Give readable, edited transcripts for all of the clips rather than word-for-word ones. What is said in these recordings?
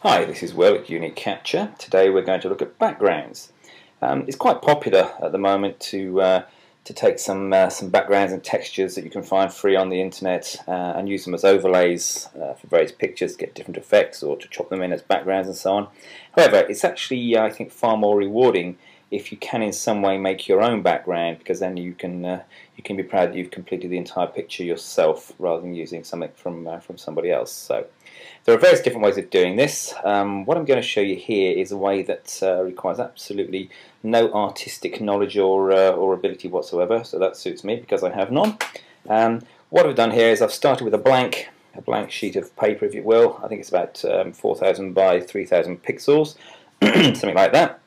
Hi, this is Will at Untitled Chapter. Today we're going to look at backgrounds. It's quite popular at the moment to take some backgrounds and textures that you can find free on the internet and use them as overlays for various pictures to get different effects, or to chop them in as backgrounds and so on. However, it's actually I think far more rewarding if you can in some way make your own background, because then you can be proud that you've completed the entire picture yourself rather than using something from somebody else. So there are various different ways of doing this. What I'm going to show you here is a way that requires absolutely no artistic knowledge or ability whatsoever, so that suits me because I have none. What I've done here is I've started with a blank sheet of paper, if you will. I think it's about 4,000 by 3,000 pixels, something like that.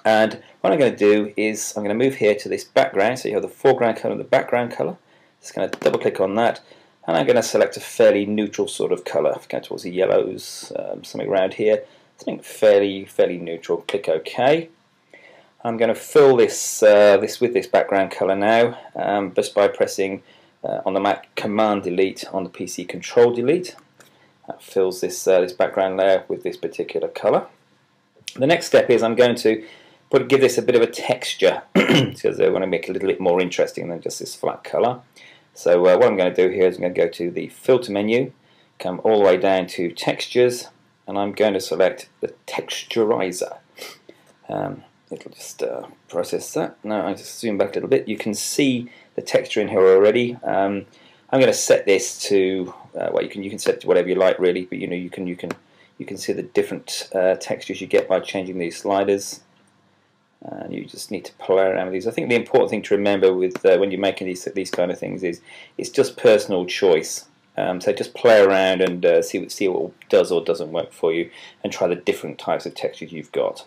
And what I'm going to do is I'm going to move here to this background, so you have the foreground colour and the background colour. Just going to double click on that, and I'm going to select a fairly neutral sort of colour, go towards the yellows, something around here, something fairly neutral. Click OK. I'm going to fill this with this background colour now, just by pressing on the Mac Command Delete, on the PC Control Delete. That fills this background layer with this particular colour. The next step is I'm going to give this a bit of a texture because I want to make it a little bit more interesting than just this flat colour. So what I'm going to do here is I'm going to go to the Filter menu, come all the way down to Textures, and I'm going to select the Texturizer. It'll just process that. Now I just zoom back a little bit. You can see the texture in here already. I'm going to set this to well, you can set it to whatever you like really, but you can see the different textures you get by changing these sliders, and you just need to play around with these. I think the important thing to remember with when you're making these kind of things is it's just personal choice. So just play around and see what does or doesn't work for you, and try the different types of textures you've got.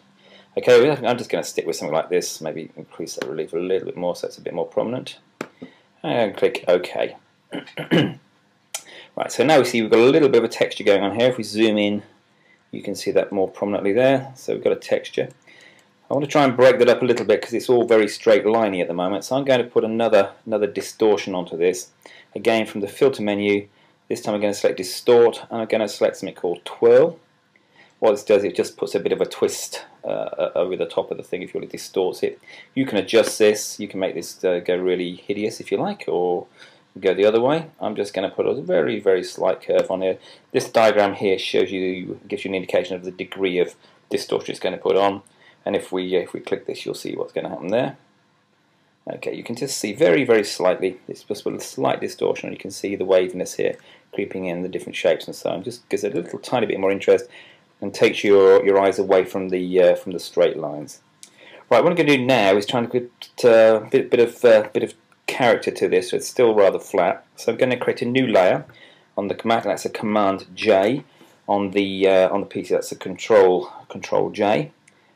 Okay, I'm just going to stick with something like this. Maybe increase that relief a little bit more so it's a bit more prominent, and click OK. Right, so now we see we've got a little bit of a texture going on here. If we zoom in, you can see that more prominently there. So we've got a texture. I want to try and break that up a little bit because it's all very straight liney at the moment. So I'm going to put another distortion onto this. Again, from the Filter menu, this time I'm going to select Distort, and I'm going to select something called Twirl. What this does, it just puts a bit of a twist over the top of the thing if you want to distort it. You can adjust this. You can make this go really hideous if you like, or go the other way. I'm just going to put a very slight curve on here. This diagram here gives you an indication of the degree of distortion it's going to put on, and if we click this, you'll see what's going to happen there. Okay, you can just see very slightly, it's just a slight distortion, and you can see the waviness here creeping in, the different shapes and so on. Just gives it a little tiny bit more interest and takes your eyes away from the straight lines. Right, what I'm going to do now is try and put a bit of character to this, so it's still rather flat. So I'm going to create a new layer on the Mac. That's a Command J. On the PC, that's a Control J.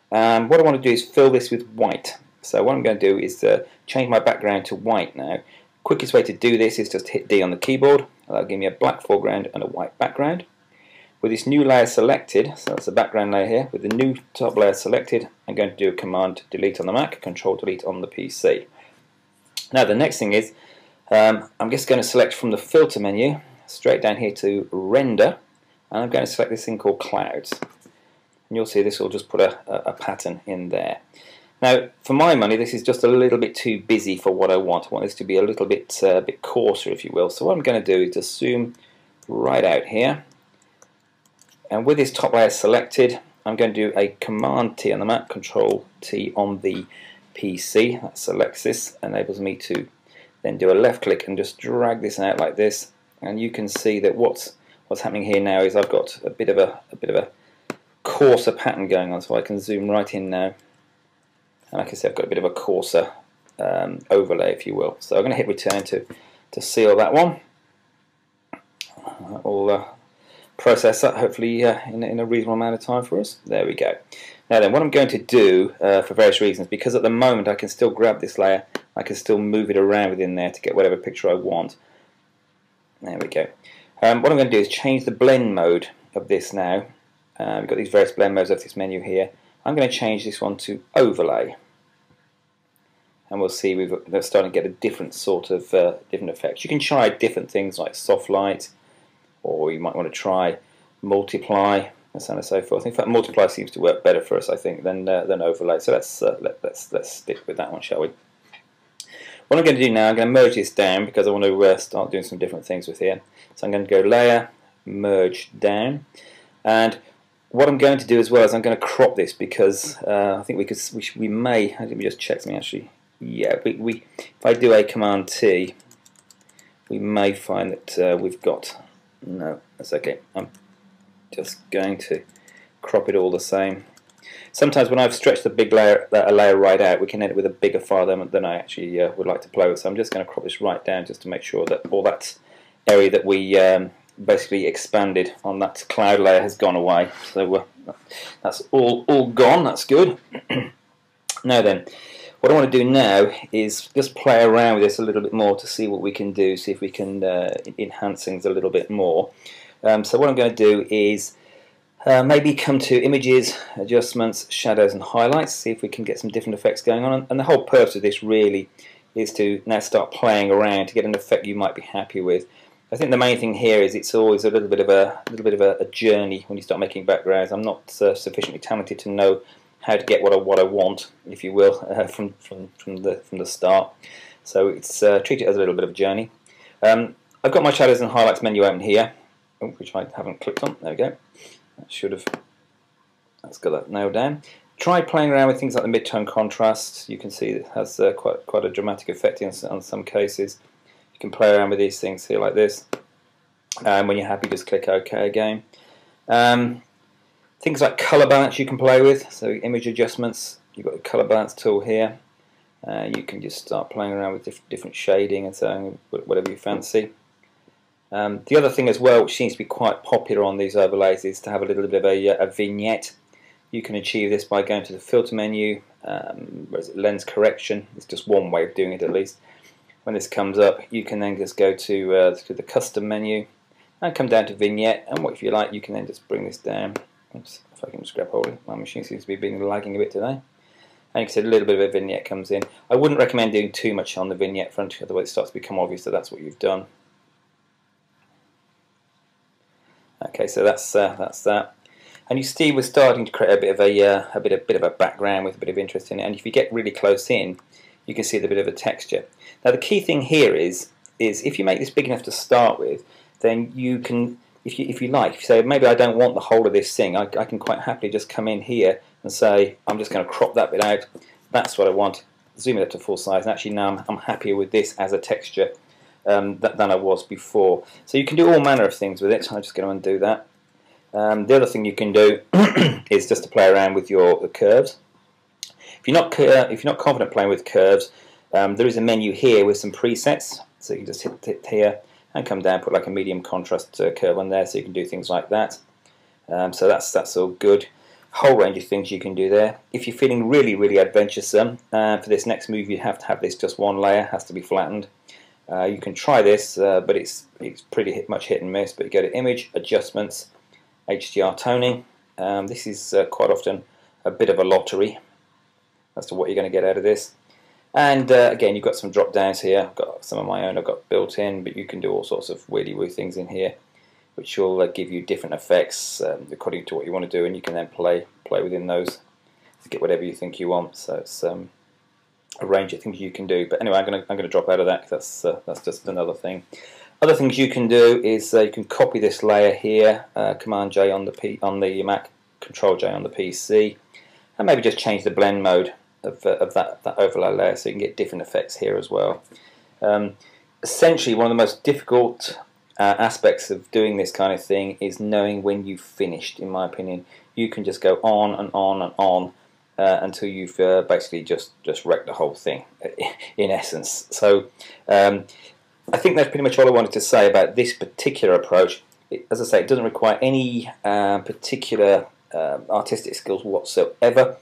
What I want to do is fill this with white. So what I'm going to do is change my background to white now. Quickest way to do this is just hit D on the keyboard. That'll give me a black foreground and a white background. With this new layer selected, so that's the background layer here, with the new top layer selected, I'm going to do a Command Delete on the Mac, Control Delete on the PC. Now the next thing is, I'm just going to select from the Filter menu, straight down here to Render, and I'm going to select this thing called Clouds. And you'll see this will just put a pattern in there. Now, for my money, this is just a little bit too busy for what I want. I want this to be a little bit coarser, if you will. So what I'm going to do is just zoom right out here. And with this top layer selected, I'm going to do a Command T on the Mac, Control T on the PC. That selects this, enables me to then do a left click and just drag this out like this. And you can see that what's happening here now is I've got a bit of a coarser pattern going on. So I can zoom right in now, and like I said, I've got a bit of a coarser overlay, if you will. So I'm going to hit Return to seal that one. I'll process that hopefully in a reasonable amount of time for us. There we go. Now then, what I'm going to do for various reasons, because at the moment I can still grab this layer, I can still move it around within there to get whatever picture I want. There we go. What I'm going to do is change the blend mode of this now. We've got these various blend modes of this menu here. I'm going to change this one to Overlay, and we'll see they're starting to get a different sort of different effects. You can try different things like soft light, or you might want to try multiply. and so on and so forth. In fact, multiply seems to work better for us, I think, than overlay. So let's stick with that one, shall we? What I'm going to do now, I'm going to merge this down because I want to start doing some different things with here. So I'm going to go Layer, Merge Down, and what I'm going to do as well is I'm going to crop this because I think we may. Let me just check something actually. Yeah, if I do a Command T, we may find that we've got. No, that's okay. I'm just going to crop it all the same. Sometimes when I've stretched a layer right out, we can end up with a bigger file than I actually would like to play with. So I'm just going to crop this right down just to make sure that all that area that we basically expanded on that cloud layer has gone away. So that's all gone. That's good. Now then, what I want to do now is just play around with this a little bit more to see what we can do, see if we can enhance things a little bit more. So what I'm going to do is maybe come to Images, Adjustments, Shadows and Highlights, see if we can get some different effects going on. And the whole purpose of this really is to now start playing around to get an effect you might be happy with. I think the main thing here is it's always a little bit of a journey when you start making backgrounds. I'm not sufficiently talented to know how to get what I want, if you will, from the start. So it's treat it as a little bit of a journey. I've got my Shadows and Highlights menu open here, which I haven't clicked on. There we go. That's got that nailed down. Try playing around with things like the mid-tone contrast. You can see it has quite a dramatic effect on some cases. You can play around with these things here like this. And when you're happy, just click OK again. Things like color balance you can play with. So image adjustments, you've got the color balance tool here. You can just start playing around with different shading and so on, whatever you fancy. The other thing as well, which seems to be quite popular on these overlays, is to have a little bit of a vignette. You can achieve this by going to the filter menu, where is it, lens correction. It's just one way of doing it at least. When this comes up, you can then just go to the custom menu and come down to vignette. And if you like, you can then just bring this down. Oops, if I can just grab hold of it. My machine seems to be lagging a bit today. And you can see a little bit of a vignette comes in. I wouldn't recommend doing too much on the vignette front, otherwise it starts to become obvious that that's what you've done. Okay, so that's that, and you see we're starting to create a bit of a background with a bit of interest in it. And if you get really close in, you can see the bit of a texture. Now the key thing here is if you make this big enough to start with, then you can, if you like, if you say maybe I don't want the whole of this thing, I can quite happily just come in here and say I'm just going to crop that bit out. That's what I want. Zoom it up to full size, and actually now I'm happier with this as a texture than I was before. So you can do all manner of things with it. I'm just going to undo that. The other thing you can do is just to play around with the curves. If you're not confident playing with curves, there is a menu here with some presets. So you can just hit here and come down, put like a medium contrast curve on there, so you can do things like that. So that's all good. Whole range of things you can do there. If you're feeling really adventuresome, for this next move you have to have this just one layer, has to be flattened. You can try this, but it's pretty much hit and miss. But you go to Image, Adjustments, HDR Toning. This is quite often a bit of a lottery as to what you're going to get out of this. And again, you've got some drop downs here. I've got some of my own I've got built in, but you can do all sorts of weirdy things in here, which will give you different effects according to what you want to do, and you can then play within those to get whatever you think you want. So it's a range of things you can do. But anyway, I'm going to drop out of that because that's just another thing. Other things you can do is you can copy this layer here, Command J on the Mac, Control J on the PC, and maybe just change the blend mode of that overlay layer so you can get different effects here as well. Essentially, one of the most difficult aspects of doing this kind of thing is knowing when you've finished. In my opinion, you can just go on and on and on until you've basically just wrecked the whole thing, in essence. So I think that's pretty much all I wanted to say about this particular approach. As I say, it doesn't require any particular artistic skills whatsoever.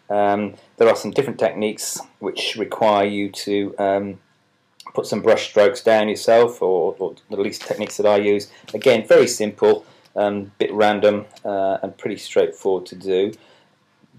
There are some different techniques which require you to put some brush strokes down yourself, or at least techniques that I use. Again, very simple, bit random, and pretty straightforward to do.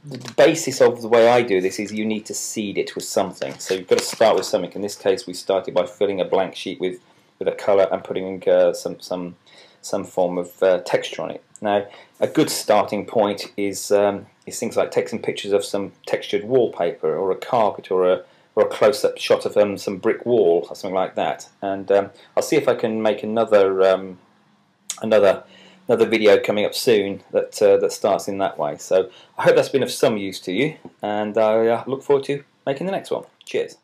The basis of the way I do this is you need to seed it with something. So you've got to start with something. In this case, we started by filling a blank sheet with a colour and putting some form of texture on it. Now, a good starting point is things like taking pictures of some textured wallpaper, or a carpet, or a close-up shot of some brick wall, or something like that. And I'll see if I can make another video coming up soon that starts in that way. So I hope that's been of some use to you, and I look forward to making the next one. Cheers.